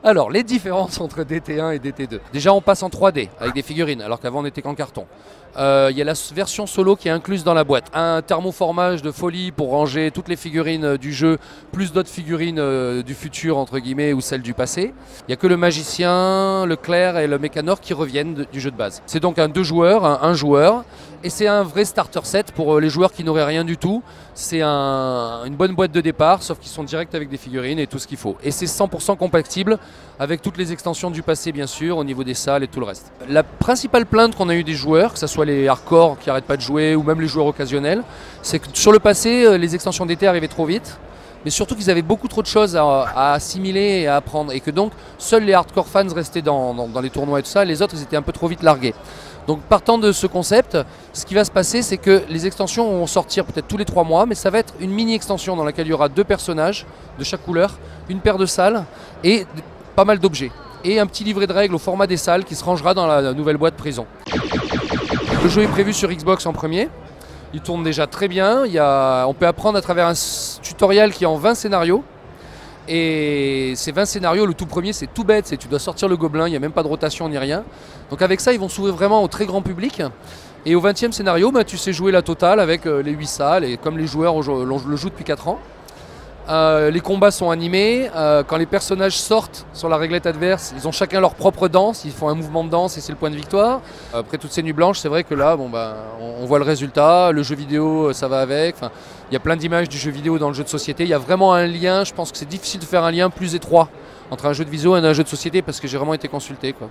Alors, les différences entre DT1 et DT2. Déjà, on passe en 3D avec des figurines, alors qu'avant, on n'était qu'en carton. Il y a la version solo qui est incluse dans la boîte. Un thermoformage de folie pour ranger toutes les figurines du jeu, plus d'autres figurines du futur, entre guillemets, ou celles du passé. Il n'y a que le magicien, le clerc et le mécanor qui reviennent du jeu de base. C'est donc un 2 joueurs, un joueur. Et c'est un vrai starter set pour les joueurs qui n'auraient rien du tout. C'est une bonne boîte de départ, sauf qu'ils sont directs avec des figurines et tout ce qu'il faut. Et c'est 100% compatible avec toutes les extensions du passé, bien sûr, au niveau des salles et tout le reste. La principale plainte qu'on a eu des joueurs, que ce soit les hardcore qui n'arrêtent pas de jouer ou même les joueurs occasionnels, c'est que sur le passé, les extensions d'été arrivaient trop vite. Mais surtout qu'ils avaient beaucoup trop de choses à assimiler et à apprendre. Et que donc, seuls les hardcore fans restaient dans les tournois et tout ça. Les autres, ils étaient un peu trop vite largués. Donc partant de ce concept, ce qui va se passer, c'est que les extensions vont sortir peut-être tous les 3 mois, mais ça va être une mini-extension dans laquelle il y aura 2 personnages de chaque couleur, une paire de salles et pas mal d'objets. Et un petit livret de règles au format des salles qui se rangera dans la nouvelle boîte prison. Le jeu est prévu sur Xbox en premier. Il tourne déjà très bien. On peut apprendre à travers un tutoriel qui est en 20 scénarios. Et ces 20 scénarios, le tout premier, c'est tout bête, tu dois sortir le gobelin, il n'y a même pas de rotation ni rien. Donc avec ça, ils vont s'ouvrir vraiment au très grand public. Et au 20e scénario, tu sais jouer la totale avec les 8 salles, et comme les joueurs le jouent depuis 4 ans. Les combats sont animés, quand les personnages sortent sur la réglette adverse, ils ont chacun leur propre danse, ils font un mouvement de danse et c'est le point de victoire. Après toutes ces nuits blanches, c'est vrai que là, on voit le résultat, le jeu vidéo ça va avec, il y a plein d'images du jeu vidéo dans le jeu de société, il y a vraiment un lien, je pense que c'est difficile de faire un lien plus étroit entre un jeu de visio et un jeu de société parce que j'ai vraiment été consulté, quoi.